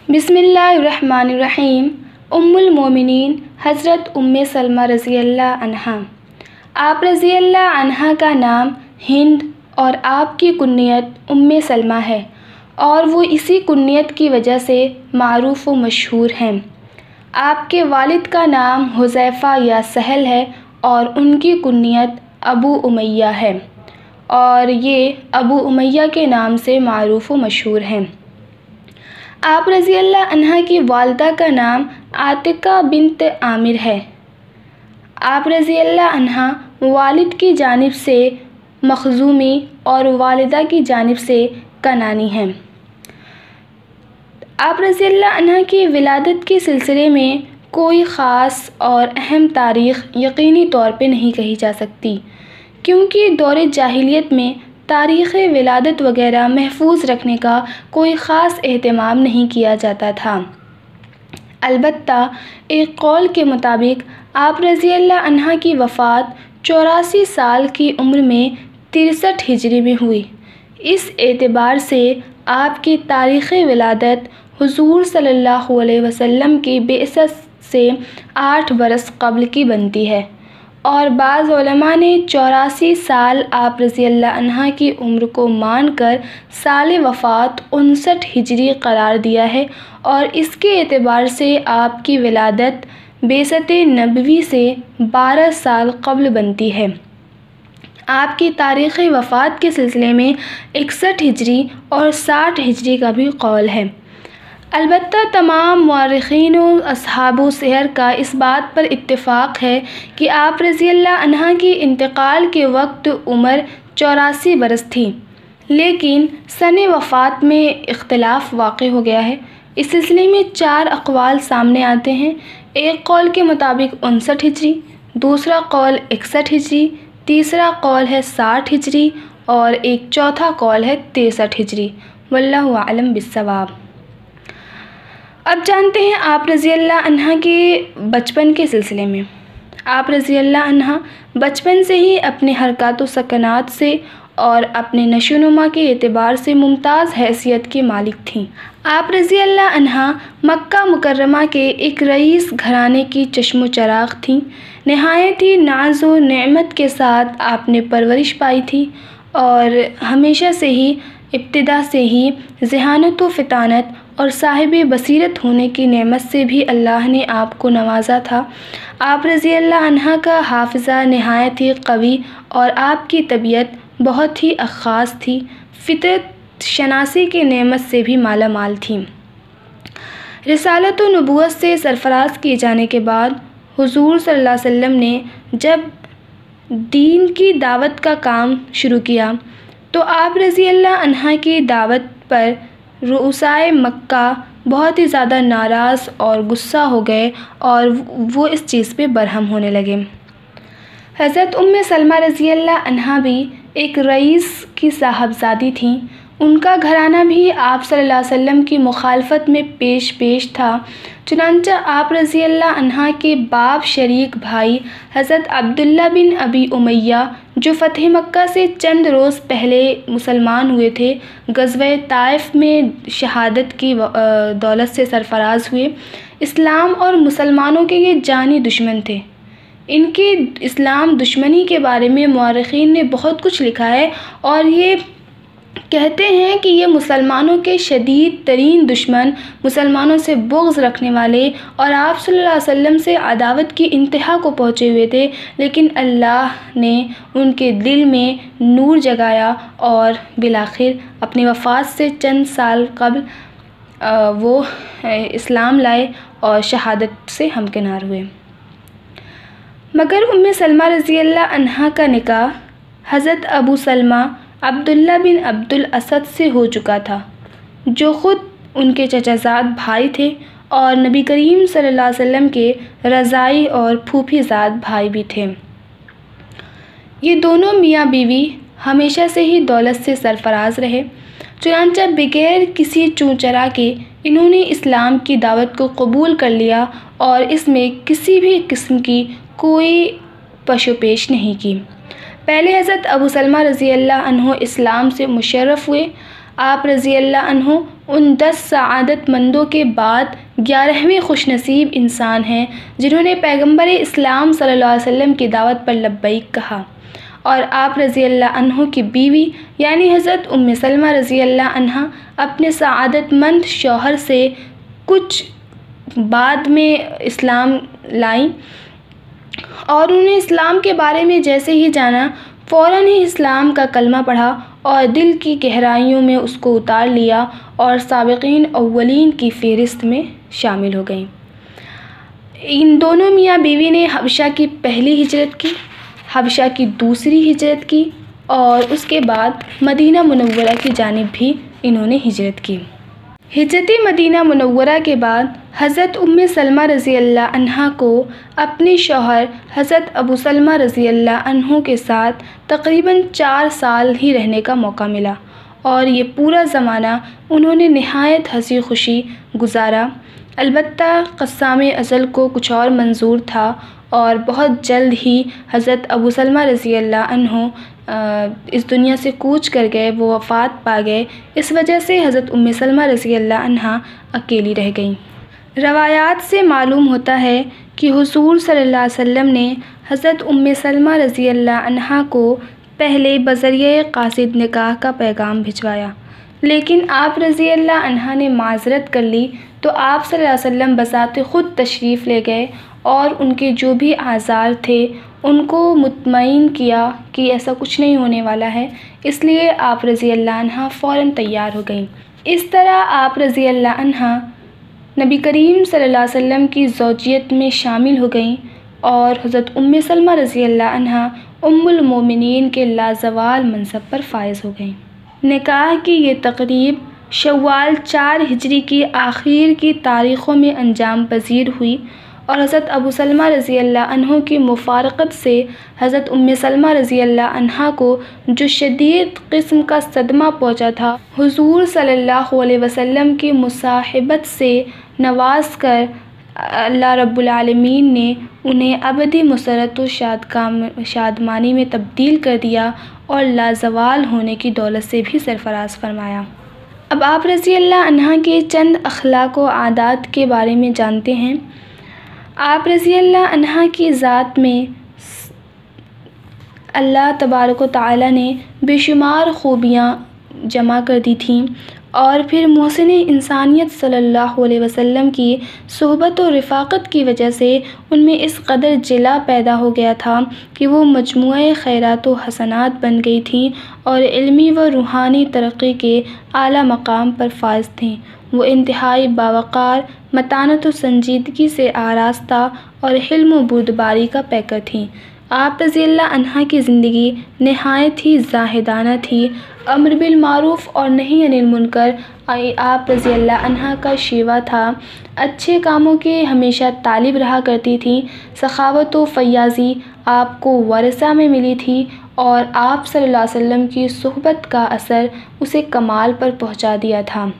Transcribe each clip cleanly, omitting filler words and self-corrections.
बिस्मिल्लाहिर्रहमानिर्रहीम। उम्मुल मोमिनीन हज़रत उम्मे सलमा रज़ी अल्लाह अन्हा। आप रज़ी अल्लाह अन्हा का नाम हिंद और आपकी कुन्नियत उम्मे सलमा है और वो इसी कुन्नियत की वजह से मारूफ़ व मशहूर हैं। आपके वालिद का नाम हुज़ैफ़ा या सहल है और उनकी कुन्नियत अबू उमैया है और ये अबू उमैया के नाम से मारूफ़ व मशहूर हैं। आप रज़ी अल्लाह अन्हा की वालिदा का नाम आतिका बिन्त आमिर है। आप रज़ी अल्लाह अन्हा वालिद की जानिब से मखज़ूमी और वालिदा की जानिब से कनानी हैं। आप रज़ी अल्लाह अन्हा की विलादत के सिलसिले में कोई ख़ास और अहम तारीख़ यकीनी तौर पे नहीं कही जा सकती, क्योंकि दौरे जाहिलियत में तारीख़ विलादत वग़ैरह महफूज रखने का कोई ख़ास एहतमाम नहीं किया जाता था। अलबत्ता एक कौल के मुताबिक आप रज़ी अल्लाह अन्हा की वफ़ात 84 साल की उम्र में 63 हिजरी में हुई। इस एतबार से आपकी तारीख़ विलादत हुज़ूर सल्लल्लाहु अलैहि वसल्लम की बेअसत से 8 बरस क़ब्ल की बनती है और बाज़ उलमा ने 84 साल आप रज़ी अल्लाह अन्हा की उम्र को मानकर साल वफ़ात 59 हिजरी करार दिया है और इसके एतबार से आपकी विलादत बेअसत नबवी से 12 साल क़ब्ल बनती है। आपकी तारीख़ वफ़ात के सिलसिले में 61 हिजरी और 60 हिजरी का भी कौल है। अलबत्ता तमाम मुअर्रिख़ीन व अस्हाबु सिहर का इस बात पर इत्तिफ़ाक़ है कि आप रज़ी अल्लाह अन्हा की इंतकाल के वक्त उम्र 84 बरस थी, लेकिन सन वफ़ात में इख्तिलाफ़ वाक़ हो गया है। इस सिलसिले में 4 अक़वाल सामने आते हैं। एक कौल के मुताबिक 59 हिजरी, दूसरा कौल 61 हिजरी, तीसरा कौल है 60 हिजरी और एक चौथा कौल है 63 हिजरी। वल्लाहु आलम बिस्सवाब। अब जानते हैं आप रज़ी अल्लाह अन्हा के बचपन के सिलसिले में। आप रज़ी अल्लाह अन्हा बचपन से ही अपने हरकत व सकनात से और अपने नशोनुमा के एतबार से मुमताज़ हैसियत की मालिक थीं। आप रज़ी अल्लाह अन्हा मक्का मुकर्रमा के एक रईस घराने की चश्मो चराग़ थीं। नहायत ही नाज़ व नेमत के साथ आपने परवरिश पाई थी और हमेशा से ही इब्तिदा से ही ज़हानत व फ़ितानत और साहिब बसीरत होने की नेमत से भी अल्लाह ने आपको नवाजा था। आप रज़ी अल्लाह अन्हा का हाफ़िज़ा नहायत ही क़वी और आपकी तबीयत बहुत ही ख़ास थी। फ़ितरत शनासी की नेमत से भी माला माल थी। रिसालत व नबूवत से सरफ़राज़ किए जाने के बाद हुज़ूर सल्लल्लाहु अलैहि वसल्लम ने जब दीन की दावत का काम शुरू किया तो आप रज़ी अल्लाह अन्हा की दावत पर रुऊसाए मक्का बहुत ही ज़्यादा नाराज़ और गुस्सा हो गए और वो इस चीज़ पे बरहम होने लगे। हज़रत उम्मे सलमा रज़ी अल्लाह अन्हा भी एक रईस की साहबज़ादी थीं। उनका घराना भी आप सल्लल्लाहु अलैहि वसल्लम की मुखालफत में पेश था। चुनांचे आप रज़ी अल्लाह अन्हा के बाप शरीक भाई हज़रत अब्दुल्ला बिन अबी उमैया, जो फ़तह मक्का से चंद रोज़ पहले मुसलमान हुए थे, ग़ज़वे ताइफ़ में शहादत की दौलत से सरफ़राज़ हुए। इस्लाम और मुसलमानों के ये जानी दुश्मन थे। इनकी इस्लाम दुश्मनी के बारे में मुअर्रिख़ीन ने बहुत कुछ लिखा है और ये कहते हैं कि ये मुसलमानों के शदीद तरीन दुश्मन, मुसलमानों से बुग़्ज़ रखने वाले और आप सल्लल्लाहु अलैहि वसल्लम से अदावत की इंतहा को पहुँचे हुए थे, लेकिन अल्लाह ने उनके दिल में नूर जगाया और बिलाखिर अपनी वफ़ात से चंद साल क़ब्ल वो इस्लाम लाए और शहादत से हमकिनार हुए। मगर उम्मे सलमा रज़ी अल्लाह अन्हा का निकाह हज़रत अबू सलमा अब्दुल्ला बिन अब्दुल असद से हो चुका था, जो ख़ुद उनके चचाज़ाद भाई थे और नबी करीम सल्लल्लाहु अलैहि वसल्लम के रज़ाई और फूफीज़ाद भाई भी थे। ये दोनों मियाँ बीवी हमेशा से ही दौलत से सरफ़राज़ रहे। चुनांचे बगैर किसी चूँ चरा के इन्होंने इस्लाम की दावत को कबूल कर लिया और इसमें किसी भी किस्म की कोई पशोपेश नहीं की। पहले हज़रत अबू सलमा रज़ी अल्लाह अन्हु इस्लाम से मुशर्रफ़ हुए। आप रज़ी अल्लाह अन्हु उन 10 सआदतमंदों के बाद 11वें खुशनसीब इंसान हैं जिन्होंने पैगंबर इस्लाम सल्लल्लाहु अलैहि वसल्लम की दावत पर लब्बैक कहा। और आप रज़ी अल्लाह अन्हु की बीवी यानी हज़रत उम्मे सलमा रज़ी अल्लाह अन्हा अपने सआदतमंद शौहर से कुछ बाद में इस्लाम लाईं और उन्हें इस्लाम के बारे में जैसे ही जाना फ़ौरन ही इस्लाम का कलमा पढ़ा और दिल की गहराइयों में उसको उतार लिया और साबिक़ीन अव्वलीन की फ़हरिस्त में शामिल हो गईं। इन दोनों मियाँ बीवी ने हबशा की पहली हिजरत की, हबशा की दूसरी हिजरत की और उसके बाद मदीना मुनव्वरा की जानिब भी इन्होंने हिजरत की। हिजरत मदीना मुनव्वरा के बाद हज़रत उम्मे सलमा रज़ी अल्लाह अन्हा को अपने शौहर हज़रत अबू सलमा रज़ी अल्लाह अन्हु के साथ तकरीबन 4 साल ही रहने का मौका मिला और ये पूरा ज़माना उन्होंने नहायत हंसी खुशी गुजारा। अलबत्ता क़स्साम अज़ल को कुछ और मंजूर था और बहुत जल्द ही हज़रत अबू सलमा रज़ी अल्लाह अन्हु इस दुनिया से कूच कर गए, वो वफ़ात पा गए। इस वजह से हज़रत उम्मे सलमा रज़ी अल्लाह अन्हा अकेली रह गईं। रवायात से मालूम होता है कि हुज़ूर सल्लल्लाहु अलैहि वसल्लम ने हज़रत उम्मे सलमा रज़ी अल्लाह अन्हा को पहले बज़रिए क़ासिद निकाह का पैगाम भिजवाया, लेकिन आप रज़ी अल्लाह अन्हा ने माज़रत कर ली तो आप सल्लल्लाहु अलैहि वसल्लम बज़ाते ख़ुद तशरीफ़ ले गए और उनके जो भी आज़ार थे उनको मुतमईन किया कि ऐसा कुछ नहीं होने वाला है। इसलिए आप रज़ी अल्लाह अन्हा फ़ौरन तैयार हो गईं। इस तरह आप रज़ी अल्लाह अन्हा नबी करीम सल्लल्लाहु अलैहि वसल्लम की ज़ौजियत में शामिल हो गईं और हज़रत उम्मे सलमा रज़ी अल्लाह अन्हा उम्मुल मोमिनीन के लाज़वाल मनसब पर फ़ाइज़ हो गईं। निकाह की ये तक़रीब शव्वाल 4 हिजरी की आखिर की तारीख़ों में अंजाम पज़ीर हुई और हज़रत अबू सलमा रज़ी अल्लाह अन्हु की मुफ़ारक़त से हज़रत उम्मे सलमा रज़ी अल्लाह अन्हा को जो शदीद क़िस्म का सदमा पहुँचा था, हुज़ूर सल्लल्लाहु अलैहि वसल्लम की मुसाहिबत से नवाज़ कर अल्लाह रब्बुल आलमीन ने उन्हें अबदी मुसरत व शादमानी में तब्दील कर दिया और लाज़वाल होने की दौलत से भी सरफ़राज़ फरमाया। अब आप रज़ी अल्लाह अन्हा के चंद अखलाक व आदात के बारे में जानते हैं। आप रज़ी अल्लाह अन्हा की ज़ात में अल्लाह तबारक व तआला ने बेशुमार ख़ूबियाँ जमा कर दी थीं और फिर मोहसिन इंसानियत सल्लल्लाहु अलैहि वसल्लम की सोहबत और रिफ़ाक़त की वजह से उनमें इस कदर जिला पैदा हो गया था कि वो मजमूआ खैरात व हसनात बन गई थीं और इल्मी व रूहानी तरक्की के आला मकाम पर फ़ाइज़ थीं। वो इंतहाई बावक़ार, मतानत व संजीदगी से आरास्ता और हिल्म व बुर्दबारी का पैकर थीं। आप रज़ी अल्लाह अन्हा की ज़िंदगी नहायत ही ज़ाहिदाना थी। अम्र बिल मारूफ़ और नही अनिल मुनकर आप रज़ी अल्लाह अन्हा का शीवा था। अच्छे कामों के हमेशा तालिब रहा करती थीं। सखावत व फ़याज़ी आपको वरसा में मिली थी और आप सल्लल्लाहु अलैहि वसल्लम की सुहबत का असर उसे कमाल पर पहुँचा दिया था।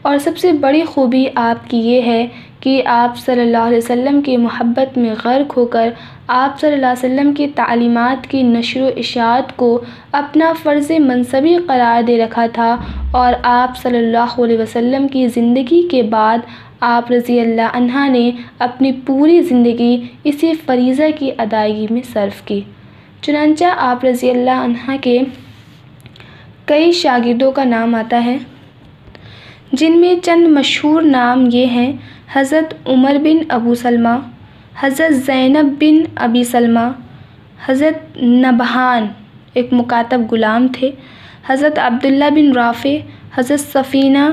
और सबसे बड़ी ख़ूबी आपकी ये है कि आप सल्लल्लाहु अलैहि वसल्लम की मोहब्बत में गर्क होकर आप सल्लल्लाहु अलैहि वसल्लम की तालीमात की नशर व इशाअत को अपना फ़र्ज़ मनसबी करार दे रखा था और आप सल्लल्लाहु अलैहि वसल्लम की ज़िंदगी के बाद आप रज़ी अल्लाह अन्हा ने अपनी पूरी ज़िंदगी इसी फ़रीज़ा की अदायगी में सर्फ़ की। चुनांचा आप रज़ी अल्लाह अन्हा के कई शागिर्दों का नाम आता है, जिनमें चंद मशहूर नाम ये हैं: हज़रत उमर बिन अबू सलमा, हज़रत ज़ैनब बिन अबी सलमा, हज़रत नबहान एक मुकातब ग़ुलाम थे, हज़रत अब्दुल्ला बिन राफ़े, हज़रत सफ़ीना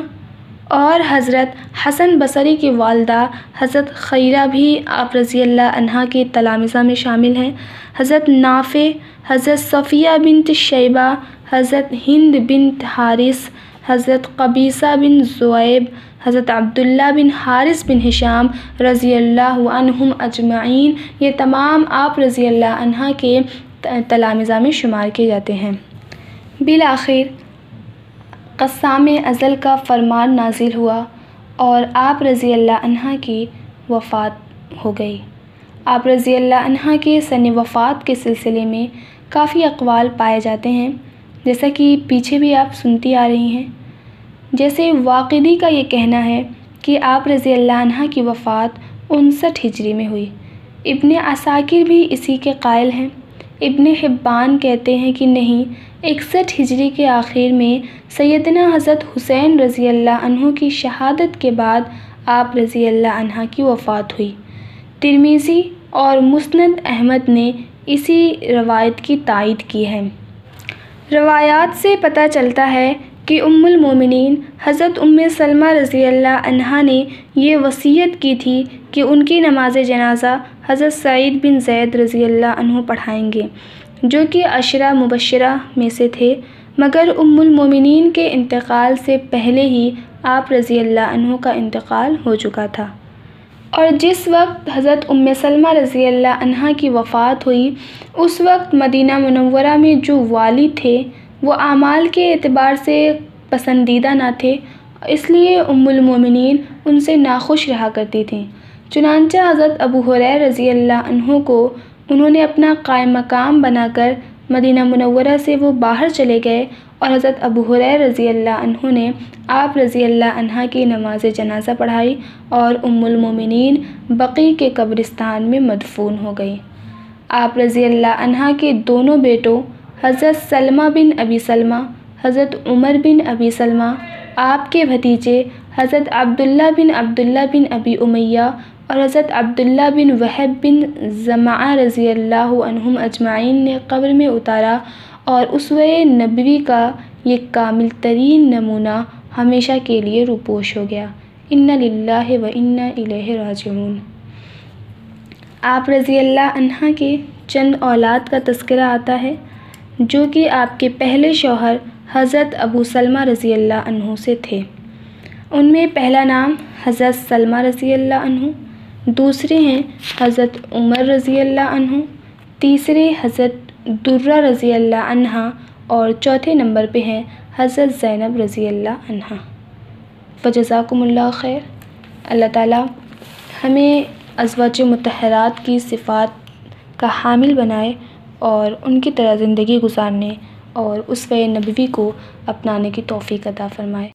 और हज़रत हसन बसरी की वालदा हज़रत खैरा भी आप रज़ी अल्लाह अन्हा की तलामिज़ा में शामिल हैं। हज़रत नाफ़े, हज़रत सफ़िया बिन्त शैबा, हज़रत हिंद बिन्त हारिस, हज़रत कबीसा बिन ज़ुवैब, हज़रत अब्दुल्ला बिन हारिस बिन हिशाम रज़ी अल्लाहु अन्हुम अजमईन, ये तमाम आप रज़ी अल्लाह अन्हा के तलामिज़ा में शुमार किए जाते हैं। बिल आखिर क़स्साम अज़ल का फ़रमान नाज़िल हुआ और आप रज़ी अल्लाह अन्हा की वफ़ात हो गई। आप रज़ी अल्लाह अन्हा के सन वफ़ात के सिलसिले में काफ़ी अक़वाल पाए जाते हैं, जैसा कि पीछे भी आप सुनती आ रही हैं। जैसे वाक़िदी का ये कहना है कि आप रज़ी अल्लाह अन्हा की वफ़ात 59 हिजरी में हुई। इब्न असाकिर भी इसी के कायल हैं। इब्न हिब्बान कहते हैं कि नहीं, 61 हिजरी के आखिर में सैयदना हज़रत हुसैन रज़ी अल्लाह अन्हु की शहादत के बाद आप रज़ी अल्लाह अन्हा की वफ़ात हुई। तिर्मिज़ी और मुस्नद अहमद ने इसी रवायत की तायीद की है। रवायात से पता चलता है कि उम्मुल मोमिनीन हज़रत उम्मे सलमा रज़ी अल्लाह अन्हा ने ये वसीयत की थी कि उनकी नमाज जनाज़ा हज़रत सईद बिन ज़ैद रज़ी अल्लाह अन्हु पढ़ाएंगे, जो कि अशरा मुबश्शरा में से थे, मगर उम्मुल मोमिनीन के इंतकाल से पहले ही आप रज़ी अल्लाह अन्हु का इंतकाल हो चुका था। और जिस वक्त हज़रत उम्मे सलमा रज़ी अल्लाह अन्हा की वफ़ात हुई, उस वक्त मदीना मुनव्वरा में जो वाली थे वो आमाल के एतबार से पसंदीदा ना थे, इसलिए उम्मुल मोमिनीन उनसे नाखुश रहा करती थीं। चुनांचे हज़रत अबू हुरैरा रज़ी अल्लाह अन्हु को उन्होंने अपना कायम मकाम बनाकर मदीना मुनव्वरा से वो बाहर चले गए और हज़रत अबू हुरैरा रज़ी अल्लाह अन्हु ने आप रज़ी अल्लाह अन्हा की नमाज जनाज़ा पढ़ाई और उम्मुल मोमिनीन बक़ी के कब्रिस्तान में मदफून हो गई। आप रज़ी अल्लाह अन्हा के दोनों बेटों हज़रत सलमा बिन अबी सलमा, हज़रत उमर बिन अबी सलमा, आपके भतीजे हज़रत अब्दुल्ला बिन अबी उमैया और हज़रत अब्दुल्ला बिन वहब बिन ज़माआ रज़ी अल्लाह अन्हुम अजमाइन ने कब्र में उतारा और उसवे नबवी का ये कामिल तरीन नमूना हमेशा के लिए रूपोश हो गया। इन्ना लिल्लाहि व इन्ना इलैहि राजिऊन। आप रज़ी अल्लाह अन्हा के चंद औलाद का तज़किरा आता है, जो कि आपके पहले शौहर हज़रत अबू सलमा रज़ी अल्लाह अन्हु से थे। उनमें पहला नाम हज़रत सलमा रज़ी अल्लाह अन्हु, दूसरे हैं हज़रत उमर रज़ी अल्लाह अन्हु, तीसरे हज़रत दुर्रा रज़ी अल्लाह अन्हा और चौथे नंबर पे हैं हज़रत ज़ैनब रज़ी अल्लाह अन्हा। फ़जज़ाकुमुल्लाह खैर। अल्लाह ताला हमें अज़वाज मुतहरात की सिफ़ात का हामिल बनाए और उनकी तरह ज़िंदगी गुजारने और उसवे नबवी को अपनाने की तौफ़ीक़ अता फ़रमाए।